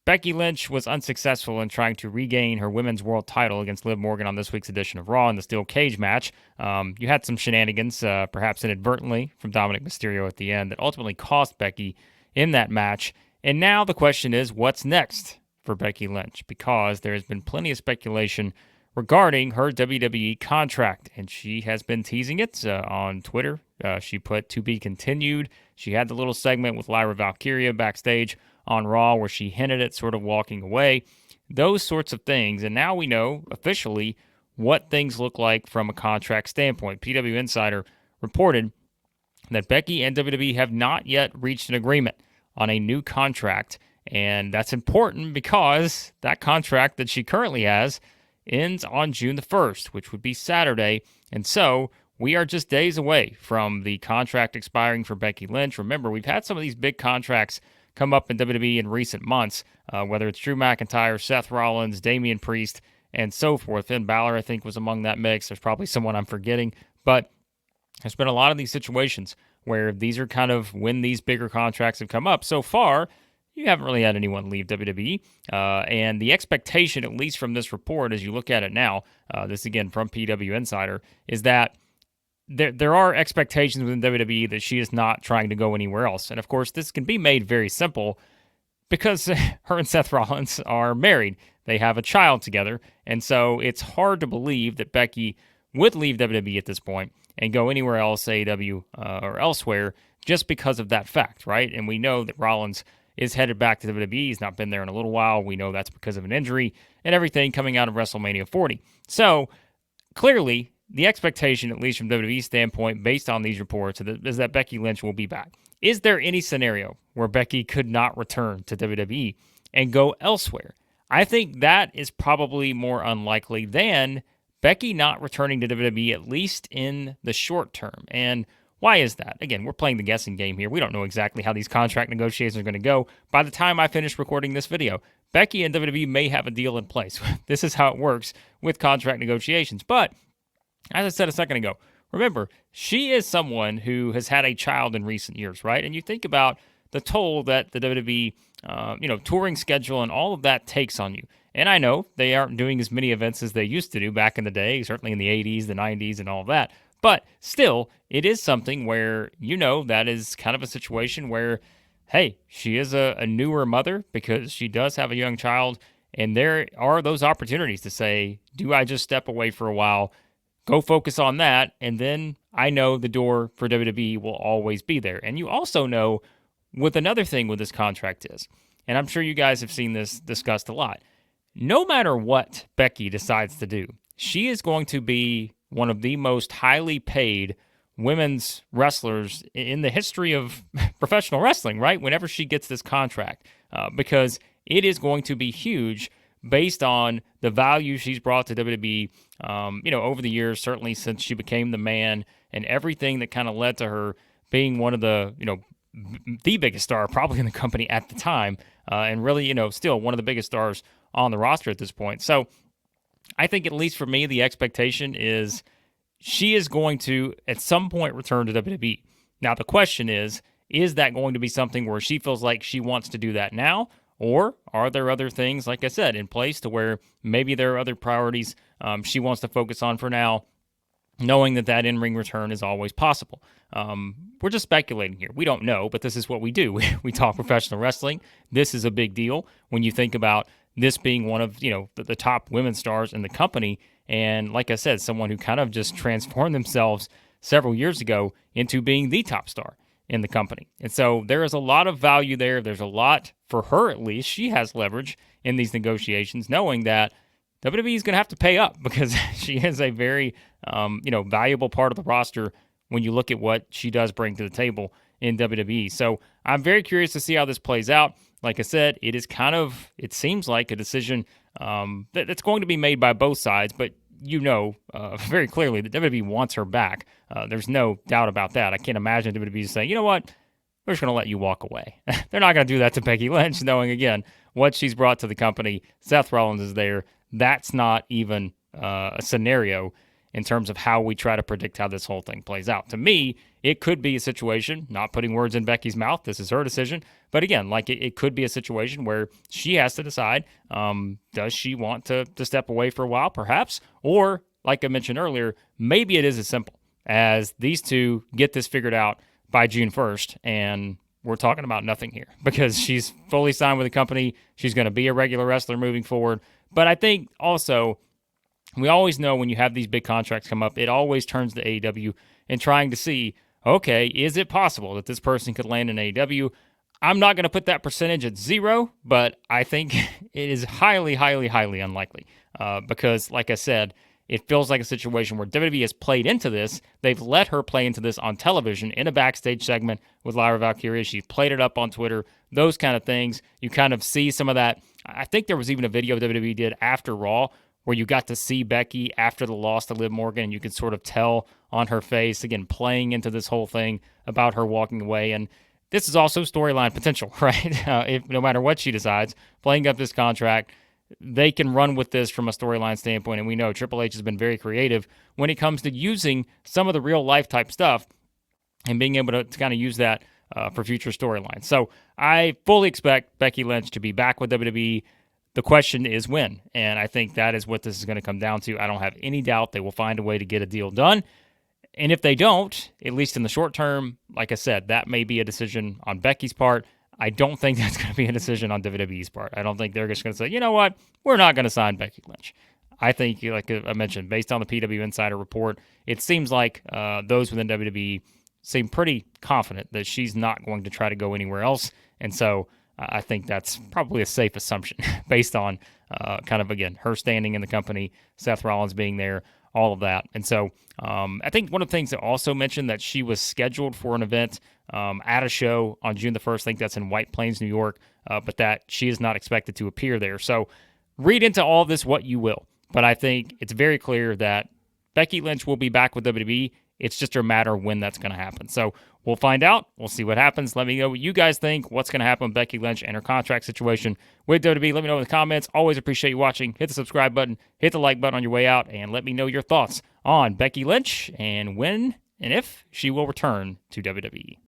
Becky Lynch was unsuccessful in trying to regain her women's world title against Liv Morgan on this week's edition of Raw in the steel cage match. You had some shenanigans, perhaps inadvertently, from Dominic Mysterio at the end that ultimately cost Becky in that match. And now the question is, what's next for Becky Lynch? Because there has been plenty of speculation regarding her WWE contract, and she has been teasing it on Twitter. She put "to be continued." She had the little segment with Lyra Valkyria backstage on Raw where she hinted at sort of walking away, those sorts of things. And now we know officially what things look like from a contract standpoint. PWInsider reported that Becky and WWE have not yet reached an agreement on a new contract, and that's important because that contract that she currently has ends on June the 1st, which would be Saturday. And so we are just days away from the contract expiring for Becky Lynch. Remember, we've had some of these big contracts come up in WWE in recent months, whether it's Drew McIntyre, Seth Rollins, Damian Priest, and so forth. Finn Balor, I think, was among that mix. There's probably someone I'm forgetting, but there's been a lot of these situations where these are kind of when these bigger contracts have come up. So far, you haven't really had anyone leave WWE, and the expectation, at least from this report, as you look at it now, this again from PWInsider, is that there are expectations within WWE that she is not trying to go anywhere else. And of course, this can be made very simple because her and Seth Rollins are married. They have a child together. And so it's hard to believe that Becky would leave WWE at this point and go anywhere else, AEW or elsewhere, just because of that fact, right? And we know that Rollins is headed back to WWE. He's not been there in a little while. We know that's because of an injury and everything coming out of WrestleMania 40. So clearly, the expectation, at least from WWE's standpoint, based on these reports, is that Becky Lynch will be back. Is there any scenario where Becky could not return to WWE and go elsewhere? I think that is probably more unlikely than Becky not returning to WWE, at least in the short term. And why is that? Again, we're playing the guessing game here. We don't know exactly how these contract negotiations are going to go. By the time I finish recording this video, Becky and WWE may have a deal in place. This is how it works with contract negotiations. But as I said a second ago, remember, she is someone who has had a child in recent years, right? And you think about the toll that the WWE, touring schedule and all of that takes on you. And I know they aren't doing as many events as they used to do back in the day, certainly in the 80s, the 90s, and all of that. But still, it is something where, that is kind of a situation where, hey, she is a newer mother because she does have a young child. And there are those opportunities to say, do I just step away for a while, go focus on that, and then I know the door for WWE will always be there. And you also know what another thing with this contract is, and I'm sure you guys have seen this discussed a lot. No matter what Becky decides to do, she is going to be one of the most highly paid women's wrestlers in the history of professional wrestling, right? Whenever she gets this contract, because it is going to be huge based on the value she's brought to WWE, over the years, certainly since she became the man and everything that kind of led to her being one of the, the biggest star probably in the company at the time, and really, still one of the biggest stars on the roster at this point. So I think, at least for me, the expectation is she is going to, at some point, return to WWE. Now, the question is that going to be something where she feels like she wants to do that now? Or are there other things, like I said, in place to where maybe there are other priorities she wants to focus on for now, knowing that in-ring return is always possible? We're just speculating here. We don't know, but this is what we do. We talk professional wrestling. This is a big deal when you think about this being one of the top women stars in the company. And like I said, someone who kind of just transformed themselves several years ago into being the top star in the company. And so there is a lot of value there. There's a lot, for her at least, she has leverage in these negotiations, knowing that WWE is going to have to pay up because she is a very, valuable part of the roster when you look at what she does bring to the table in WWE. So I'm very curious to see how this plays out. Like I said, it is it seems like a decision that's going to be made by both sides, but very clearly that WWE wants her back. There's no doubt about that. I can't imagine WWE saying, you know what, we're just going to let you walk away. They're not going to do that to Becky Lynch, knowing, again, what she's brought to the company. Seth Rollins is there. That's not even a scenario. in terms of how we try to predict how this whole thing plays out. To me, it could be a situation, not putting words in Becky's mouth, this is her decision, but again, like it could be a situation where she has to decide, does she want to step away for a while, perhaps, or like I mentioned earlier, maybe it is as simple as these two get this figured out by June 1st, and we're talking about nothing here because she's fully signed with the company. She's going to be a regular wrestler moving forward. But I think also, we always know when you have these big contracts come up, it always turns to AEW and trying to see, okay, is it possible that this person could land in AEW? I'm not going to put that percentage at 0, but I think it is highly, highly, highly unlikely because, like I said, it feels like a situation where WWE has played into this. They've let her play into this on television in a backstage segment with Lyra Valkyria. She played it up on Twitter, those kind of things. You kind of see some of that. I think there was even a video WWE did after Raw where you got to see Becky after the loss to Liv Morgan, and you could sort of tell on her face, again, playing into this whole thing about her walking away. And this is also storyline potential, right? If no matter what she decides, playing up this contract, they can run with this from a storyline standpoint, and we know Triple H has been very creative when it comes to using some of the real-life type stuff and being able to kind of use that for future storylines. So I fully expect Becky Lynch to be back with WWE. The question is when, and I think that is what this is going to come down to. I don't have any doubt they will find a way to get a deal done. And if they don't, at least in the short term, like I said, that may be a decision on Becky's part. I don't think that's going to be a decision on WWE's part. I don't think they're just going to say, you know what, we're not going to sign Becky Lynch. I think, like I mentioned, based on the PWInsider report, it seems like those within WWE seem pretty confident that she's not going to try to go anywhere else. And so I think that's probably a safe assumption based on kind of, again, her standing in the company, Seth Rollins being there, all of that. And so I think one of the things that also mentioned that she was scheduled for an event at a show on June the 1st. I think that's in White Plains, New York, but that she is not expected to appear there. So read into all of this what you will. But I think it's very clear that Becky Lynch will be back with WWE. It's just a matter of when that's going to happen. So we'll find out. We'll see what happens. Let me know what you guys think. What's going to happen with Becky Lynch and her contract situation with WWE. Let me know in the comments. Always appreciate you watching. Hit the subscribe button. Hit the like button on your way out. And let me know your thoughts on Becky Lynch and when and if she will return to WWE.